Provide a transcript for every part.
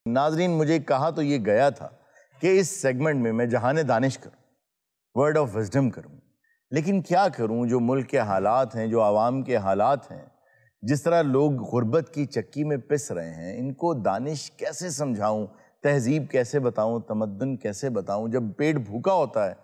नाजरीन, मुझे कहा तो ये गया था कि इस सेगमेंट में मैं जहाने दानिश करूं, वर्ड ऑफ विजडम करूं, लेकिन क्या करूं, जो मुल्क के हालात हैं, जो आवाम के हालात हैं, जिस तरह लोग गुर्बत की चक्की में पिस रहे हैं, इनको दानिश कैसे समझाऊं, तहजीब कैसे बताऊं, तमद्दुन कैसे बताऊं। जब पेट भूखा होता है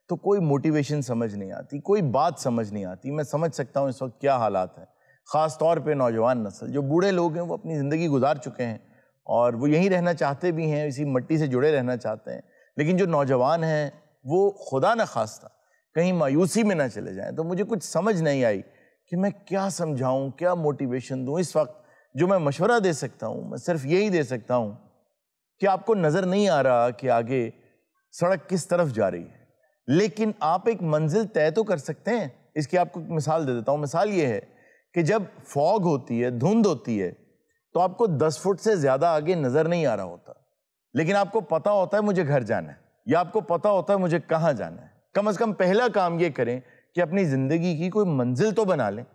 तो कोई मोटिवेशन समझ नहीं आती, कोई बात समझ नहीं आती। मैं समझ सकता हूं इस वक्त क्या हालात हैं, ख़ास तौर पे नौजवान नस्ल। जो बूढ़े लोग हैं वो अपनी ज़िंदगी गुजार चुके हैं और वो यहीं रहना चाहते भी हैं, इसी मिट्टी से जुड़े रहना चाहते हैं, लेकिन जो नौजवान हैं वो खुदा न खास्ता कहीं मायूसी में ना चले जाएं। तो मुझे कुछ समझ नहीं आई कि मैं क्या समझाऊं, क्या मोटिवेशन दूं। इस वक्त जो मैं मशवरा दे सकता हूं, मैं सिर्फ यही दे सकता हूं कि आपको नज़र नहीं आ रहा कि आगे सड़क किस तरफ जा रही है, लेकिन आप एक मंजिल तय तो कर सकते हैं। इसकी आपको एक मिसाल दे देता हूँ। मिसाल ये है कि जब फॉग होती है, धुंध होती है, तो आपको 10 फुट से ज़्यादा आगे नज़र नहीं आ रहा होता, लेकिन आपको पता होता है मुझे घर जाना है, या आपको पता होता है मुझे कहाँ जाना है। कम से कम पहला काम ये करें कि अपनी ज़िंदगी की कोई मंजिल तो बना लें,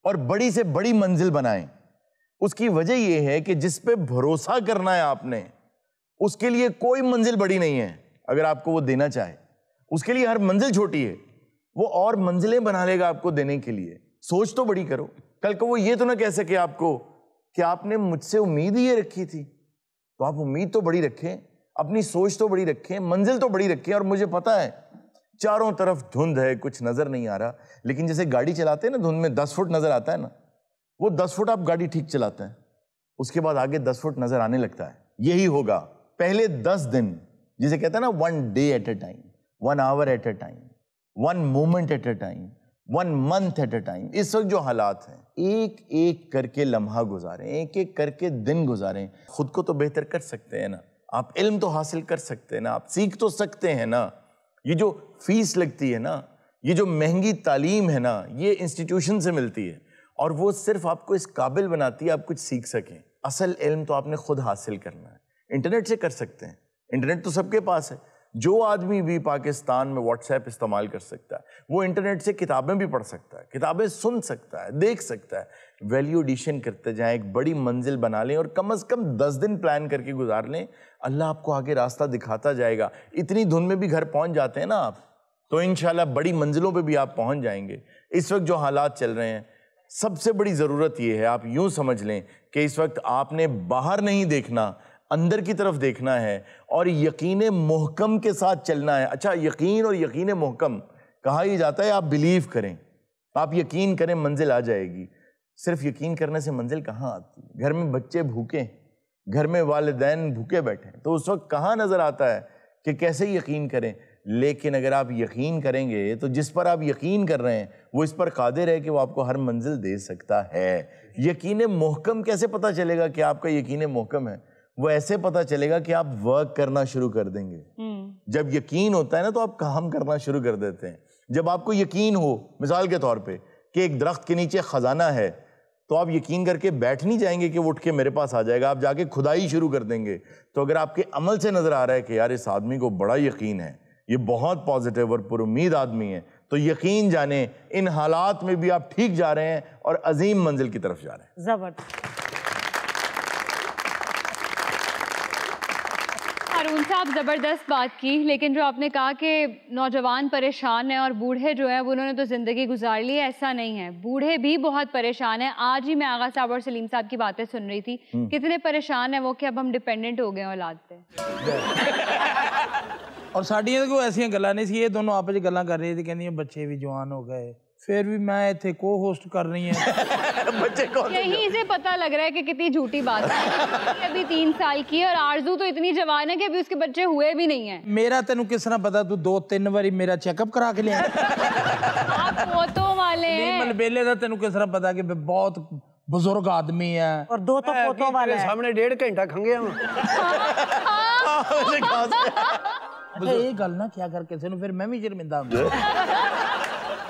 और बड़ी से बड़ी मंजिल बनाएं। उसकी वजह यह है कि जिस पे भरोसा करना है आपने, उसके लिए कोई मंजिल बड़ी नहीं है। अगर आपको वो देना चाहे, उसके लिए हर मंजिल छोटी है, वो और मंजिलें बना लेगा आपको देने के लिए। सोच तो बड़ी करो, कल को वो ये तो ना कह सके आपको कि आपने मुझसे उम्मीद ही ये रखी थी। तो आप उम्मीद तो बड़ी रखें, अपनी सोच तो बड़ी रखें, मंजिल तो बड़ी रखें। और मुझे पता है चारों तरफ धुंध है, कुछ नजर नहीं आ रहा, लेकिन जैसे गाड़ी चलाते हैं ना, धुंध में 10 फुट नजर आता है ना, वो 10 फुट आप गाड़ी ठीक चलाते हैं, उसके बाद आगे 10 फुट नजर आने लगता है। यही होगा पहले 10 दिन, जिसे कहते हैं ना 1 day at a time, 1 hour at a time, 1 moment at a time, 1 month at a time. इस वक्त जो हालात हैं, एक एक करके लम्हा गुजारें, एक एक करके दिन गुजारें। खुद को तो बेहतर कर सकते हैं ना, आप इल्म तो हासिल कर सकते हैं ना, आप सीख तो सकते हैं ना। ये जो फीस लगती है ना, ये जो महंगी तालीम है ना, ये इंस्टीट्यूशन से मिलती है, और वो सिर्फ आपको इस काबिल बनाती है आप कुछ सीख सकें। असल इल्म तो आपने खुद हासिल करना है। इंटरनेट से कर सकते हैं, इंटरनेट तो सबके पास है। जो आदमी भी पाकिस्तान में व्हाट्सएप इस्तेमाल कर सकता है, वो इंटरनेट से किताबें भी पढ़ सकता है, किताबें सुन सकता है, देख सकता है। वैल्यू एडिशन करते जाएं, एक बड़ी मंजिल बना लें, और कम से कम 10 दिन प्लान करके गुजार लें। अल्लाह आपको आगे रास्ता दिखाता जाएगा। इतनी धुन में भी घर पहुंच जाते हैं ना आप, तो इंशाल्लाह बड़ी मंजिलों पे भी आप पहुंच जाएंगे। इस वक्त जो हालात चल रहे हैं, सबसे बड़ी ज़रूरत ये है, आप यूँ समझ लें कि इस वक्त आपने बाहर नहीं देखना, अंदर की तरफ देखना है, और यकीन मुहकम के साथ चलना है। अच्छा, यकीन और यकीन मुहकम कहा ही जाता है, आप बिलीव करें, आप यकीन करें, मंजिल आ जाएगी। सिर्फ यकीन करने से मंजिल कहाँ आती है? घर में बच्चे भूखे, घर में वालिदैन भूखे बैठे, तो उस वक्त कहाँ नज़र आता है कि कैसे यकीन करें। लेकिन अगर आप यकीन करेंगे तो जिस पर आप यकीन कर रहे हैं वो इस पर कादिर है कि वो आपको हर मंजिल दे सकता है। यकीन मुहकम कैसे पता चलेगा कि आपका यकीन मुहकम है? वो ऐसे पता चलेगा कि आप वर्क करना शुरू कर देंगे। जब यकीन होता है ना, तो आप काम करना शुरू कर देते हैं। जब आपको यकीन हो, मिसाल के तौर पे, कि एक दरख्त के नीचे खजाना है, तो आप यकीन करके बैठ नहीं जाएंगे कि वो उठ के मेरे पास आ जाएगा, आप जाके खुदाई शुरू कर देंगे। तो अगर आपके अमल से नजर आ रहा है कि यार इस आदमी को बड़ा यकीन है, ये बहुत पॉजिटिव और पुरुमीद आदमी है, तो यकीन जाने इन हालात में भी आप ठीक जा रहे हैं और अजीम मंजिल की तरफ जा रहे हैं। जबरदस्त। हारून साहब, ज़बरदस्त बात की, लेकिन जो आपने कहा कि नौजवान परेशान हैं और बूढ़े जो हैं उन्होंने तो ज़िंदगी गुजार ली है, ऐसा नहीं है। बूढ़े भी बहुत परेशान हैं। आज ही मैं आगा साहब और सलीम साहब की बातें सुन रही थी, कितने परेशान हैं वो कि अब हम डिपेंडेंट हो गए औलाद पे। और साड़ियाँ को ऐसी गल्लां नहीं सी, ये दोनों आपस में गल्लां कर रही थी, कहती बच्चे भी जवान हो गए, फिर भी मैं इतने को होस्ट कर रही है। बच्चे कौन? यहीं से पता लग रहा है कि कितनी झूठी बात है। अभी 3 साल की है और आरजू तो इतनी जवान है कि अभी उसके बच्चे हुए भी नहीं है। मेरा तेनू किस तरह पता? तू 2-3 बारी मेरा चेकअप करा के लिया। आप फोटो वाले हैं। मलबेले का तेनू किस तरह पता कि बहुत बुजुर्ग आदमी है? और 2 तो फोटो वाले सामने 1.5 घंटा खंगे हम। ये गल ना क्या कर किसी, फिर मैं भी शर्मिंदा हूं।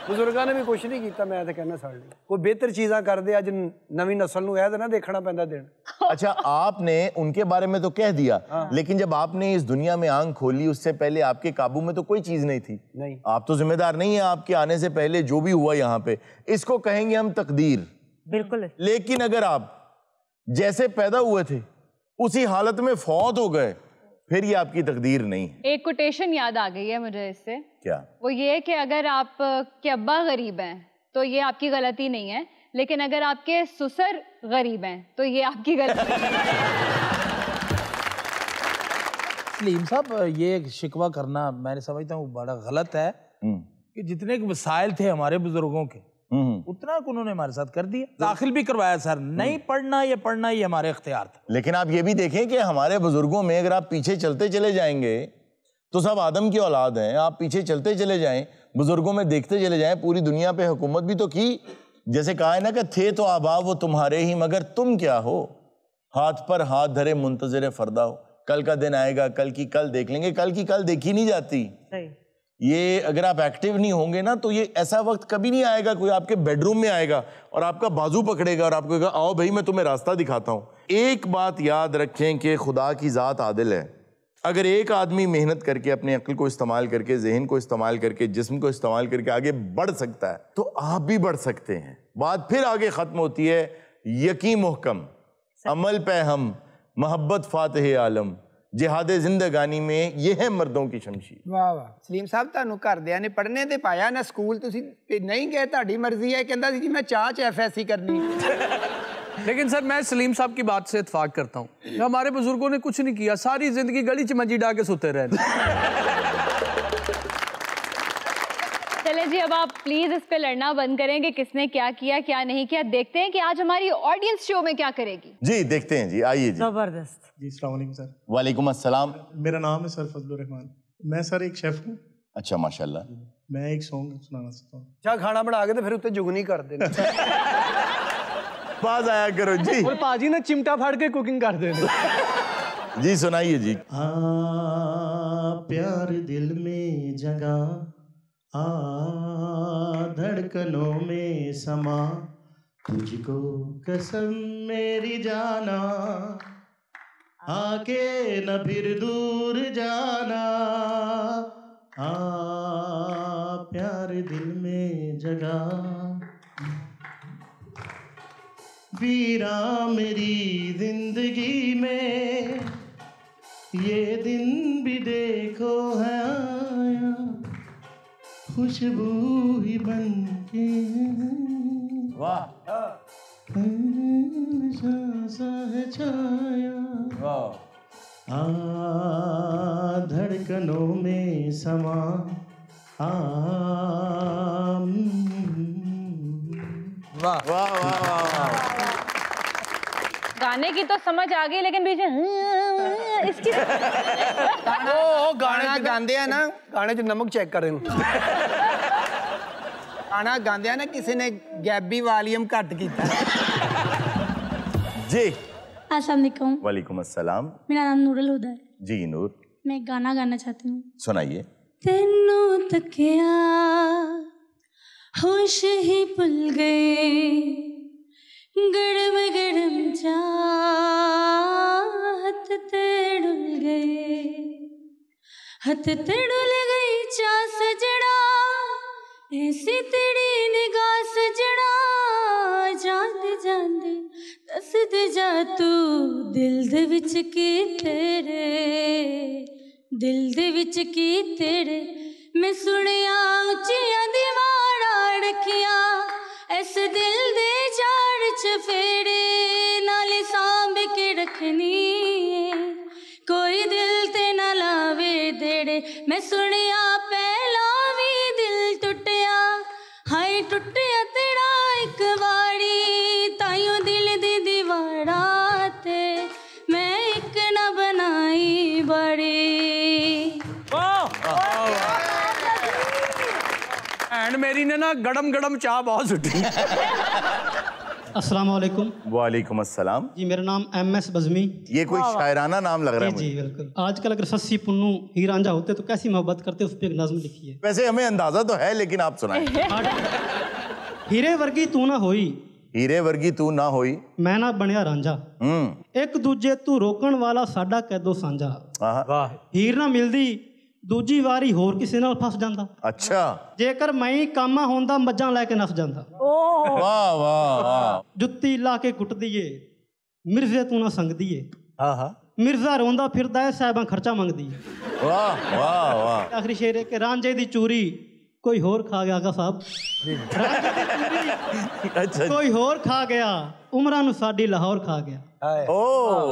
बुजुर्गों ने भी कुछ नहीं किया, मैं तो कहना साढ़े कोई बेहतर चीज़ा कर दे, अज नवी नस्ल नूं ना देखना पैंदा दिन। अच्छा, आपने उनके बारे में तो कह दिया, लेकिन जब आपने इस दुनिया में आंख खोली, उससे पहले आपके काबू में तो कोई चीज नहीं थी। नहीं, आप तो जिम्मेदार नहीं है आपके आने से पहले जो भी हुआ यहाँ पे, इसको कहेंगे हम तकदीर। बिल्कुल। लेकिन अगर आप जैसे पैदा हुए थे उसी हालत में फौत हो गए, फिर ये आपकी तकदीर नहीं है। एक कोटेशन याद आ गई है मुझे इससे। क्या? वो ये कि अगर आप के अब्बा गरीब हैं तो ये आपकी गलती नहीं है, लेकिन अगर आपके ससुर गरीब हैं तो ये आपकी गलती है। सलीम साहब, ये शिकवा करना मैं समझता हूँ बड़ा गलत है कि जितने के वसाइल थे हमारे बुजुर्गों के उतना उन्होंने हमारे साथ कर दिया। दाखिल भी करवाया सर, नहीं पढ़ना ये पढ़ना ये हमारे इख्तियार था। लेकिन आप ये भी देखें कि हमारे बुजुर्गों में अगर आप पीछे चलते चले जाएंगे तो सब आदम की औलाद हैं। आप पीछे चलते चले जाएं, बुजुर्गों में देखते चले जाएं, पूरी दुनिया पे हुकूमत भी तो की। जैसे कहा है ना कि थे तो आबा वो तुम्हारे ही, मगर तुम क्या हो, हाथ पर हाथ धरे मुंतज़िर फरदा हो। कल का दिन आएगा, कल की कल देख लेंगे, कल की कल देखी नहीं जाती। ये अगर आप एक्टिव नहीं होंगे ना तो ये ऐसा वक्त कभी नहीं आएगा कोई आपके बेडरूम में आएगा और आपका बाजू पकड़ेगा और आपको कहेगा आओ भाई मैं तुम्हें रास्ता दिखाता हूँ। एक बात याद रखें कि खुदा की ज़ात आदिल है। अगर एक आदमी मेहनत करके अपने अक्ल को इस्तेमाल करके, जहन को इस्तेमाल करके, जिस्म को इस्तेमाल करके आगे बढ़ सकता है तो आप भी बढ़ सकते हैं। बात फिर आगे ख़त्म होती है यकीन मुहकम, अमल पे हम, मोहब्बत फातिह आलम, जिहादे जिंदगानी में ये है मर्दों की शमशीर। वाह वाह सलीम साहब, ਤੁਹਾਨੂੰ ਘਰਦਿਆਂ ਨੇ ਪੜ੍ਹਨੇ ਤੇ ਪਾਇਆ ਨਾ ਸਕੂਲ, ਤੁਸੀਂ ਨਹੀਂ ਗਏ, ਤੁਹਾਡੀ ਮਰਜ਼ੀ ਹੈ। ਕਹਿੰਦਾ ਸੀ ਜੀ मैं चाह च FSC करनी। लेकिन सर मैं सलीम साहब की बात से इत्फाक करता हूँ। हमारे बुजुर्गों ने कुछ नहीं किया, सारी जिंदगी गली च मंजी डा के सोते रहे। चले जी, अब आप प्लीज इस पे लड़ना बंद करें कि किसने क्या किया क्या नहीं किया। देखते हैं कि आज हमारी ऑडियंस शो में क्या करेगी। जी देखते हैं जी, आइए जी। जबरदस्त जी अस्सलाम वालेकुम सर। वालेकुम अस्सलाम। मेरा नाम है सर फजलुर रहमान। मैं सर एक शेफ हूँ। अच्छा माशाल्लाह। मैं एक सॉन्ग सुनाना चाहता हूँ। अच्छा खाना बना के तो फिर उत्ते जुगनी कर देना। पास आया करो जी। और पाजी ने चिमटा फाड़ के कुकिंग कर देना। जी सुनाइए जी। प्यार दिल में जगा, धड़कनों में समा, तुझको कसम मेरी जाना, आके न फिर दूर जाना। प्यार दिल में जगा, वीरा मेरी जिंदगी में ये दिन भी देखो है आया, खुशबू ही बन के वाह सा है छाया। वाह। धड़कनों में समा, वाह वाह वाह। गाने की तो समझ आ गई, लेकिन बीच में इसकी गाना गांदे आ ना, गाने च नमक चेक करें। गाना गांदे आ ना किसी ने गैबी वॉल्यूम घट किया। जी अस्सलाम वालेकुम। वालेकुम अस्सलाम। मेरा नाम नूरुल हुदा है। जी नूर, मैं एक गाना गाना चाहती हूँ। सुनाइए। तेनू तकिया होश ही भुल गए, गड़म गड़म चाहत ते डुल गए, हथ ते डुल गई चा सजड़ा, ऐसी तेरी निगाह सजड़ा, जांद जांद दस दे जा तू दिल दे विच की तेरे, दिल दे विच की तेरे। मैं सुनिया उच्चियां दीवारां अड़कियां, इस दिल दे झाड़ च फेरे, नाले सांभ के रखनी कोई दिल ते ना लावे देड़े। मैं सुनिया पहला भी दिल टुटिया, हाय टुटिया तेरा एक वारी, ताइयों दिल दी दीवारा ते मैं एक ना बनाई बड़ी। एंड मेरी ने ना गड़म गड़म चाह बहुत सुटी। अस्सलाम वालेकुम। वालेकुम अस्सलाम। जी मेरा नाम MS बज़मी। ये कोई शायराना नाम लग रहा है जी मुझे। बिल्कुल। आजकल अगर सस्सी पुन्नू हीर रांझा होते तो कैसी मोहब्बत करते, उस पर एक नज़्म लिखी है। वैसे हमें अंदाजा तो है, लेकिन आप सुनाएं। हीरे वर्गी तू ना होई, हीरे वर्गी तू ना होई, मैं ना बनया रांझा, एक दूजे तू रोकण वाला साडा कैदो सांझा। वाह। हीर ना मिलदी दूजी वारी होर किसी नाल फस जांदा, अच्छा। जेकर मैं ही कामा होंदा मज्जां लैके नस जांदा। वाह वाह वाह। जुत्ती ला के कुट दिए मिर्जे तू ना संग दिए, हाँ हाँ ਮਿਰਜ਼ਾ ਰੋਂਦਾ ਫਿਰਦਾ ਹੈ ਸਾਹਿਬਾਂ ਖਰਚਾ ਮੰਗਦੀ ਹੈ वाह वाह वाह ਆਖਰੀ ਸ਼ੇਰ ਹੈ ਕਿ ਰਾਂਝੇ ਦੀ ਚੂਰੀ ਕੋਈ ਹੋਰ ਖਾ ਗਿਆ ਆਗਾ ਸਾਹਿਬ अच्छा ਕੋਈ ਹੋਰ ਖਾ ਗਿਆ ਉਮਰਾਂ ਨੂੰ ਸਾਡੀ ਲਾਹੌਰ ਖਾ ਗਿਆ ओ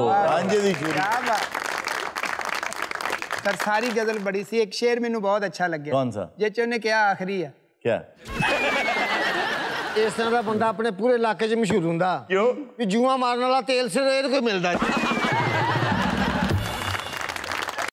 रांझे दी चूरी क्या बात। सर सारी गजल बड़ी सी, एक शेर मैनू बहुत अच्छा लगे। कौन सा? जे च उन्हें क्या आखरी है क्या ਇਸ ਤਰ੍ਹਾਂ ਦਾ ਬੰਦਾ ਆਪਣੇ ਪੂਰੇ ਇਲਾਕੇ 'ਚ ਮਸ਼ਹੂਰ ਹੁੰਦਾ क्यों ਵੀ ਜੂਆ ਮਾਰਨ ਵਾਲਾ ਤੇਲ ਸਿਰ ਇਹ ਕੋਈ ਮਿਲਦਾ